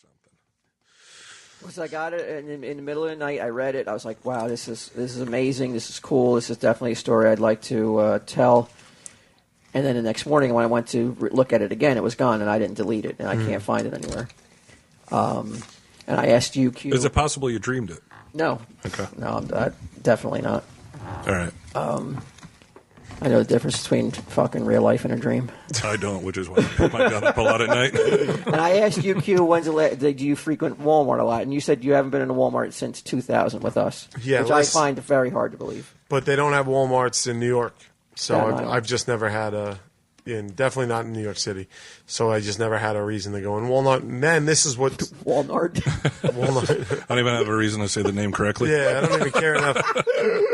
something. So I got it in the middle of the night. I read it. I was like, wow, this is amazing. This is cool. This is definitely a story I'd like to tell. And then the next morning when I went to look at it again, it was gone, and I didn't delete it, and I can't find it anywhere. And I asked you, Q. Is it possible you dreamed it? No. Okay. No, definitely not. All right. I know the difference between fucking real life and a dream. I don't, which is why I put my gun up a lot at night. And I asked you, Q, do you frequent Walmart a lot? And you said you haven't been in a Walmart since 2000 with us, which I find very hard to believe. But they don't have Walmarts in New York, so Yeah, I've just never had definitely not in New York City. So I just never had a reason to go in Walmart. And then this is what Walmart. I don't even have a reason to say the name correctly. Yeah, I don't even care enough.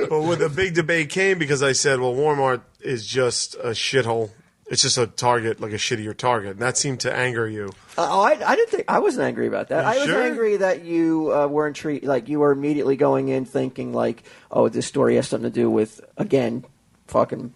But when the big debate came, because I said, well, Walmart is just a shithole. It's just a Target, like a shittier Target. And that seemed to anger you. I didn't think I wasn't angry about that. I was sure? angry that you were intrigued, like you were immediately going in thinking like, oh, this story has something to do with, again, fucking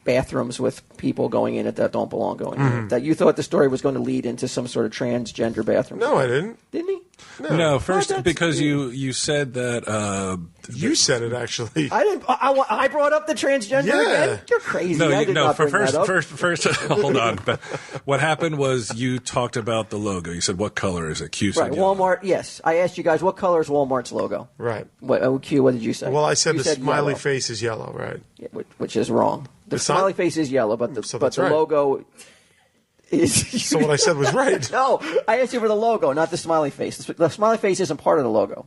bathrooms with people going in it that don't belong going in. That you thought the story was going to lead into some sort of transgender bathroom. No, I didn't. Didn't he? No, first because you said that. You said it, actually. I didn't. I brought up the transgender again. You're crazy. No, I did not bring that up. First, hold on. But what happened was you talked about the logo. You said, "What color is it?" Q said, Right, Walmart. Yes, I asked you guys what color is Walmart's logo. Right. Q, what did you say? Well, I said You the smiley yellow. face is yellow, right? Yeah, which is wrong. The It's not? smiley face is yellow, but So the that's right. logo is. So what I said was right. No, I asked you for the logo, not the smiley face. The smiley face isn't part of the logo.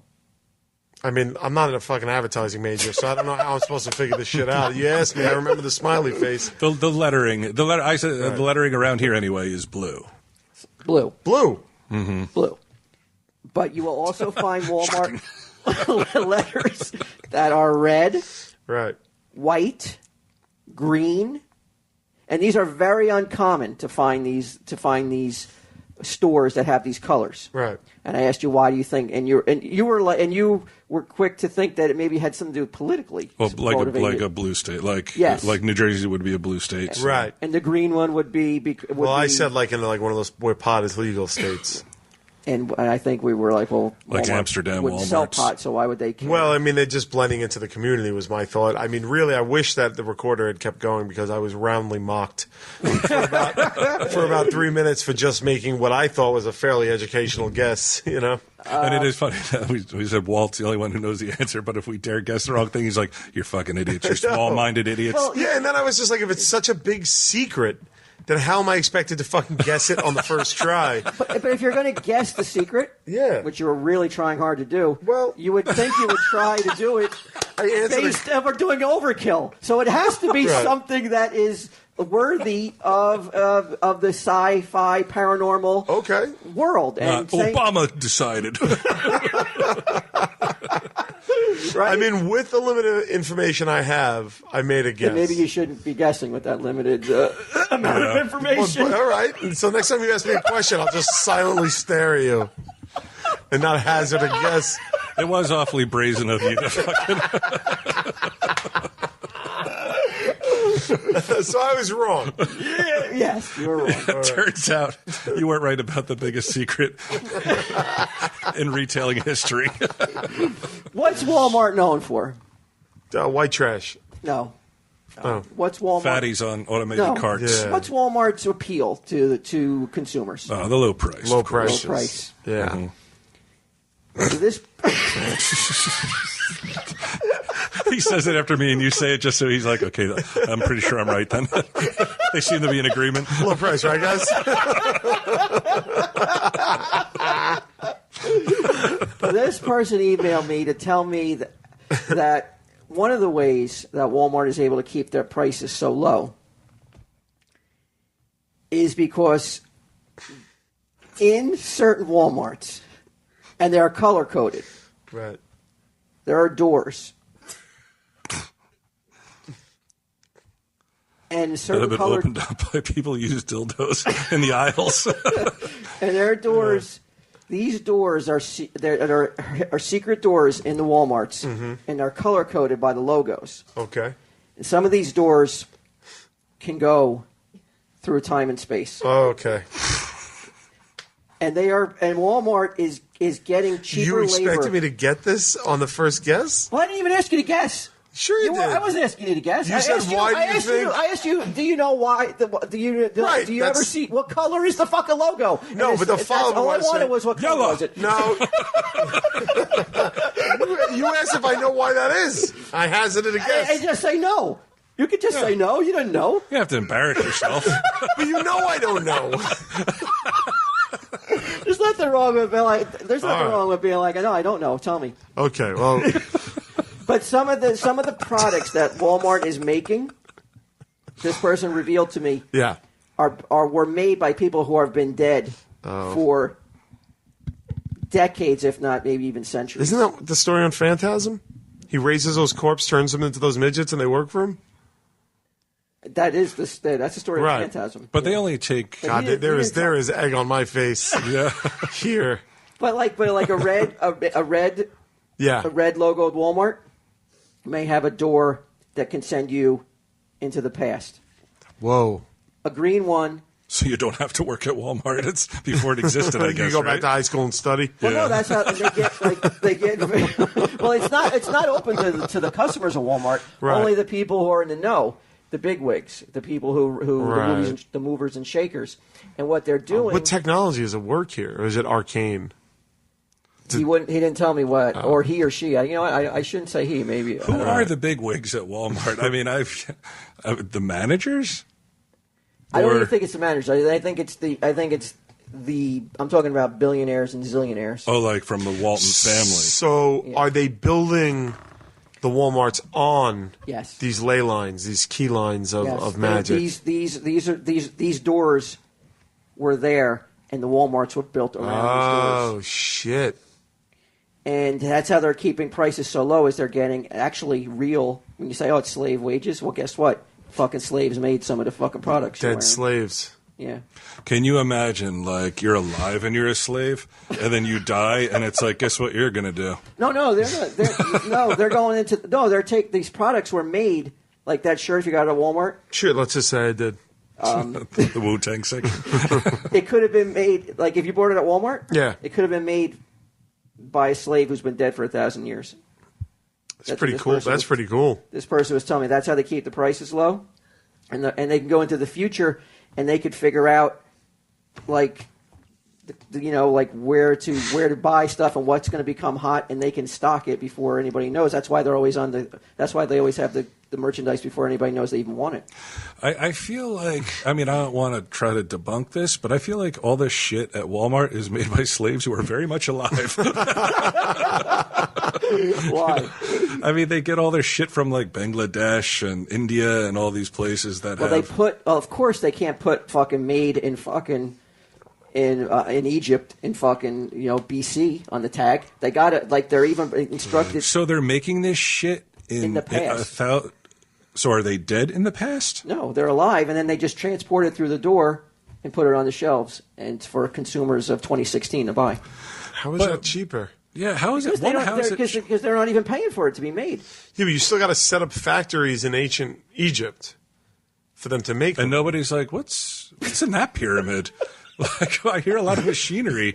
I mean, I'm not a fucking advertising major, so I don't know how I'm supposed to figure this shit out. You asked me, I remember the smiley face. The lettering. I said the lettering around here anyway is blue. Blue. Blue. Blue. But you will also find Walmart letters that are red, Right. white, green, and these are very uncommon to find these stores that have these colors. Right. And I asked you why do you think, and you were quick to think that it maybe had something to do with politically. Well, like motivated. a blue state, like New Jersey would be a blue state. So. Right. And the green one would be. I said like in like one of those where pot is legal states. And I think we were like, well, like Walmart Amsterdam, wouldn't Walmart's. sell pot, so why would they care? Well, I mean, they're just blending into the community was my thought. I mean, really, I wish that the recorder had kept going because I was roundly mocked for about 3 minutes for just making what I thought was a fairly educational guess, you know? And it is funny that we said Walt's the only one who knows the answer, but if we dare guess the wrong thing, he's like, you're fucking idiots. You're small-minded idiots. Well, Yeah, and then I was just like, if it's such a big secret, then how am I expected to fucking guess it on the first try? But if you're going to guess the secret, Yeah. which you were really trying hard to do, Well- you would think you would try to do it I answered based on we're doing Overkill. So it has to be Right. something that is worthy of the sci-fi paranormal Okay. world. And Obama decided. right? I mean, with the limited information I have, I made a guess. And maybe you shouldn't be guessing with that limited amount of information. Well, all right. So next time you ask me a question, I'll just silently stare at you and not hazard a guess. It was awfully brazen of you to fucking... So I was wrong. Yes, you were wrong. Turns out you weren't right about the biggest secret in retailing history. What's Walmart known for? White trash. No. Oh. What's Walmart? Fatties on automated carts. Yeah. What's Walmart's appeal to consumers? The low price. Low of course. prices. Low price. Yeah. Mm-hmm. This He says it after me, and you say it just so he's like, okay, I'm pretty sure I'm right then. They seem to be in agreement. Low price, right, guys? this person emailed me to tell me that one of the ways that Walmart is able to keep their prices so low is because in certain Walmarts, and they are color coded, Right. there are doors. And That certain have been colored, opened up by people who use dildos in the aisles. and there are doors. These doors are secret doors in the Walmarts, and they're color coded by the logos. Okay. And some of these doors can go through time and space. Oh, okay. And Walmart is getting cheaper You expected labor. me to get this on the first guess? Well, I didn't even ask you to guess. Sure you did. I wasn't asking you to guess. You said, why do you think? I asked you, do you know why? Do you ever see what color is the fucking logo? No, but the follow-up all I was wanted was what color yellow. was it? No. You asked if I know why that is. I hazarded a guess. And just say no. You could just say no. You didn't know. You have to embarrass yourself. But you know I don't know. There's nothing wrong with being like. There's nothing wrong with being like, no, I don't know. Tell me. Okay, well, But some of the products that Walmart is making, this person revealed to me, yeah. were made by people who have been dead for decades, if not maybe even centuries. Isn't that the story on Phantasm? He raises those corpses, turns them into those midgets, and they work for him? That's the story Right. of Phantasm. But they only take. God, he didn't there is egg on my face. Yeah. Here. But like a red Yeah. logoed Walmart may have a door that can send you into the past. Whoa. A green one. So you don't have to work at Walmart. It's before it existed, I guess. You go right? back to high school and study. Well, no, that's how they get. Well, it's not open to the customers of Walmart. Right. Only the people who are in the know, the bigwigs, the people who Right. the movers and shakers, and what they're doing. What technology is at work here? Or is it arcane? He didn't tell me what, or he or she. I shouldn't say he. Maybe Who are the big wigs at Walmart? I mean, the managers. I don't Or- even think it's the managers. I think it's the. I'm talking about billionaires and zillionaires. Oh, like from the Walton family. So are they building the Walmarts on Yes. these ley lines, these key lines of, Yes. of magic? These doors were there, and the WalMarts were built around these doors. Oh, shit. And that's how they're keeping prices so low, is they're getting actually real. When you say, oh, it's slave wages, well, guess what? Fucking slaves made some of the fucking products. you're Dead wearing. slaves. Yeah. Can you imagine, like, you're alive and you're a slave, and then you die, and it's like, guess what you're gonna do? No, they're not. They're going into. No, these products were made, like that shirt you got at Walmart. Shit, let's just say I did. The Wu-Tang section. It could have been made, like if you bought it at Walmart. Yeah. It could have been made by a slave who's been dead for 1,000 years. That's pretty cool. That's pretty cool. This person was telling me that's how they keep the prices low, and they can go into the future and they could figure out, like, like where to buy stuff and what's going to become hot, and they can stock it before anybody knows. That's why they're always That's why they always have the merchandise before anybody knows they even want it. I feel like, I mean, I don't want to try to debunk this, but I feel like all this shit at Walmart is made by slaves who are very much alive. Why? I mean, they get all their shit from like Bangladesh and India and all these places that Well, have. of course, they can't put fucking made in fucking in Egypt in fucking BC on the tag. They got it. Like they're even instructed. So they're making this shit In the past. So are they dead in the past? No, they're alive, and then they just transport it through the door and put it on the shelves, and it's for consumers of 2016 to buy. How is that cheaper? Yeah, how is it? Because they're not even paying for it to be made. Yeah, but you still got to set up factories in ancient Egypt for them to make them. And nobody's like, what's in that pyramid? Like, I hear a lot of machinery.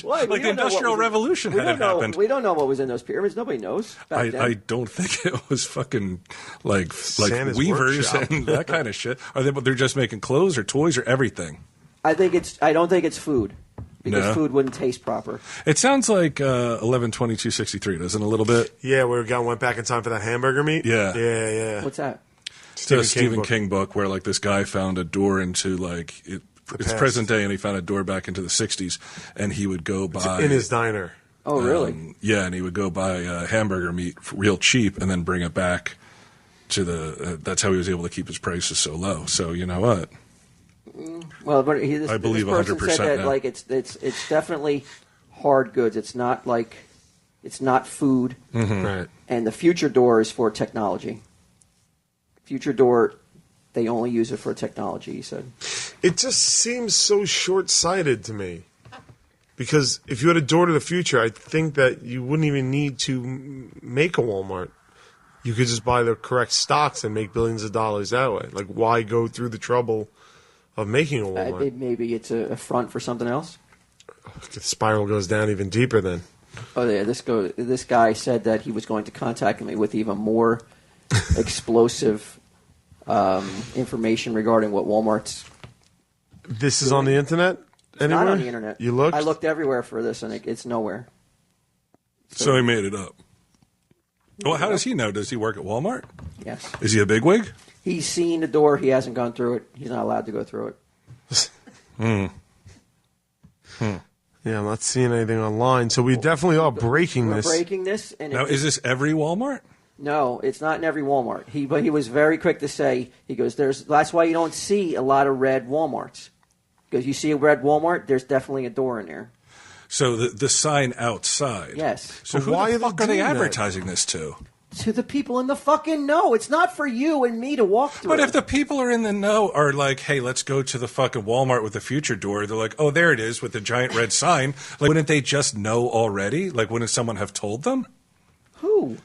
Why? Like the Industrial Revolution hadn't happened. We don't know what was in those pyramids. Nobody knows. Back then. I don't think it was fucking like Santa's weavers workshop. and that kind of shit. They're just making clothes or toys or everything. I don't think it's food, because No. food wouldn't taste proper. It sounds like 11/22/63, doesn't it, a little bit? Yeah, we went back in time for that hamburger meat. Yeah. Yeah. What's that? It's a Stephen book. King book where like this guy found a door into like it's past. present day, and he found a door back into the 60s, and he would go buy In his diner. Oh, really? yeah, and he would go buy hamburger meat real cheap and then bring it back to the. That's how he was able to keep his prices so low. So you know what? Well, but I believe this person 100% said that now. like it's definitely hard goods. It's not food. Right. And the future door is for technology. Future door, they only use it for technology. He said. It just seems so short-sighted to me. Because if you had a door to the future, I think that you wouldn't even need to make a Walmart. You could just buy the correct stocks and make billions of dollars that way. Like, why go through the trouble of making a Walmart? Maybe it's a front for something else. The spiral goes down even deeper then. Oh yeah, this guy said that he was going to contact me with even more explosive information regarding what Walmart's. This is on the internet? Anywhere? Not on the internet. You looked? I looked everywhere for this, and it's nowhere. So he made it up. Well, how does he know? Does he work at Walmart? Yes. Is he a bigwig? He's seen the door. He hasn't gone through it. He's not allowed to go through it. Yeah, I'm not seeing anything online. So we definitely are breaking We're this. breaking this. And Now, is this every Walmart? No, it's not in every Walmart. But he was very quick to say, he goes, that's why you don't see a lot of red Walmarts. Because you see a red Walmart, there's definitely a door in there. So the sign outside. Yes. So But who why the are they fuck are they doing that? advertising this to? To the people in the fucking know. It's not for you and me to walk through. But if the people are in the know are like, hey, let's go to the fucking Walmart with the future door, they're like, oh, there it is with the giant red sign. Like, wouldn't they just know already? Like, wouldn't someone have told them? Who?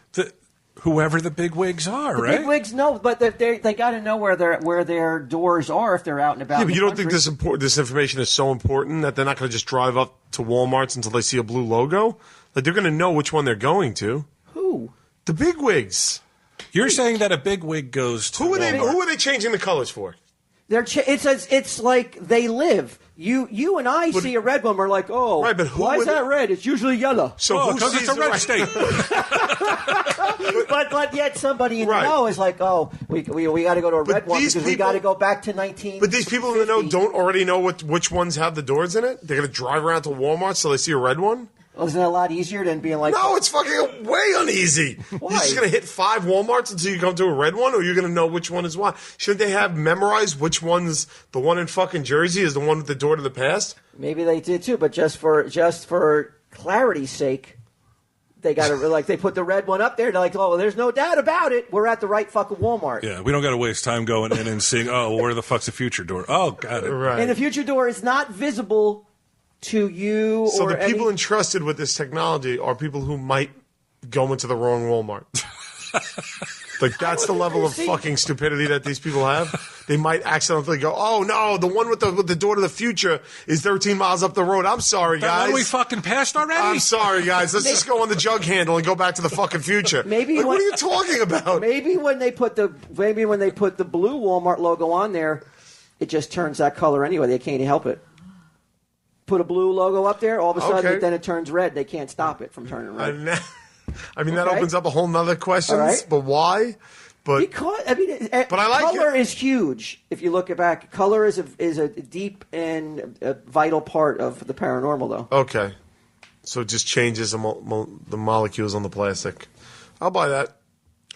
Whoever the big wigs are, The right? big wigs know, but they got to know where their doors are if they're out and about. Yeah, in but the you don't think country. this information is so important that they're not going to just drive up to Walmart's until they see a blue logo? Like, they're going to know which one they're going to. Who? The bigwigs. You're saying that a big wig goes to Who are Walmart. they changing the colors for? It's like they live. You and I see a red one. We're like, oh, Right, but who why is would- that red? It's usually yellow. So Oh, who because sees it's a the red right- state. but yet somebody in Right. the know is like, oh, we got to go to a red one these because we people- got to go back to 19. But these people in the know don't already know which ones have the doors in it? They're going to drive around to Walmart so they see a red one? Well, isn't that a lot easier than being like, No, it's fucking way uneasy. Why? You're just going to hit 5 Walmarts until you come to a red one, or you're going to know which one is what? Shouldn't they have memorized which one's the one in fucking Jersey is the one with the door to the past? maybe they did too, but just for clarity's sake, they got to like they put the red one up there. They're like, oh, there's no doubt about it. We're at the right fucking Walmart. Yeah, we don't got to waste time going in and seeing, oh, where the fuck's the future door? Oh, got it. Right. And the future door is not visible to you So or the people any... entrusted with this technology are people who might go into the wrong Walmart. Like, that's the level of fucking stupidity that these people have. They might accidentally go, oh, no, the one with the door to the future is 13 miles up the road. I'm sorry, That guys. one we fucking passed already? I'm sorry, guys. Let's just go on the jug handle and go back to the fucking future. Maybe Like, what when- are you talking about? Maybe when they put the blue Walmart logo on there, it just turns that color anyway. They can't help it. Put a blue logo up there, all of a sudden, Okay. then it turns red. They can't stop it from turning red. I mean, that Okay. opens up a whole nother questions, All right. but why? But Because But I like color it. is huge. If you look back, color is a deep and a vital part of the paranormal, though. okay, so it just changes the molecules on the plastic. I'll buy that.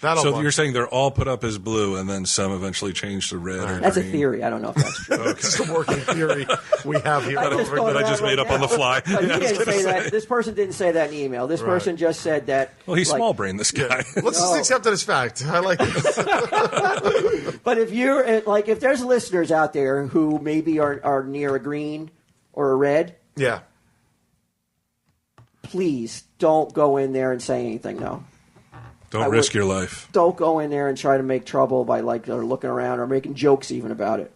That'll So buy. you're saying they're all put up as blue and then some eventually change to red or That's a green? theory. I don't know if that's true. It's the working theory we have here. I just thought that I of just that made right up on now. the fly. But he Yeah, I was didn't gonna say that. This person didn't say that in the email. This Right. person just said that. Well, he's like, small brain, this guy. Let's just accept it as fact. I like this. But if you're like, if there's listeners out there who maybe are near a green or a red, Yeah. please don't go in there and say anything. No, Don't I risk would- your life. don't go in there and try to make trouble by like or looking around or making jokes even about it.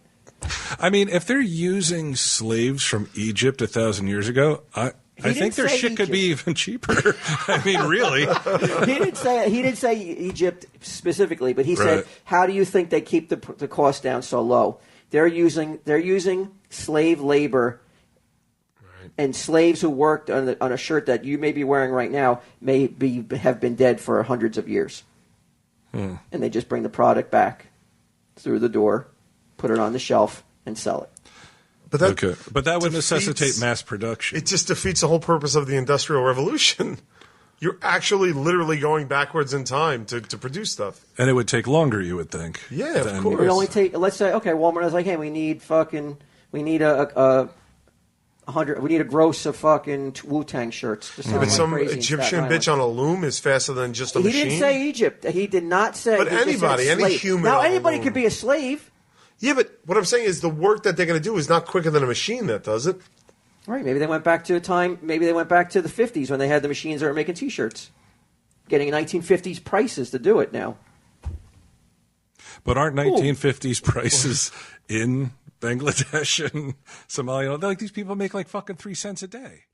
I mean, if they're using slaves from Egypt 1,000 years ago, I think didn't their say shit could be Egypt. even cheaper. I mean, really. He didn't say Egypt specifically, but he Right. said, "How do you think they keep the cost down so low? They're using slave labor." And slaves who worked on a shirt that you may be wearing right now have been dead for hundreds of years. And they just bring the product back through the door, put it on the shelf, and sell it. But that, Okay. But that would necessitate defeats- mass production. It just defeats the whole purpose of the Industrial Revolution. You're actually literally going backwards in time to produce stuff. And it would take longer, you would think. Yeah, of than- course. It would only take, let's say, okay, Walmart is like, hey, we need a 100. We need a gross of fucking Wu-Tang shirts. To But some crazy in Egyptian Staten bitch on a loom is faster than just a He machine. didn't say Egypt. He did not say. But he just said anybody, any slave. human Now on a anybody loom. could be a slave, Yeah, but what I'm saying is the work that they're going to do is not quicker than a machine that does it. right? Maybe they went back to a time. Maybe they went back to the 50s when they had the machines that were making T-shirts, getting 1950s prices to do it now. But aren't 1950s prices in Bangladesh and Somalia. They're like, these people make like fucking 3 cents a day.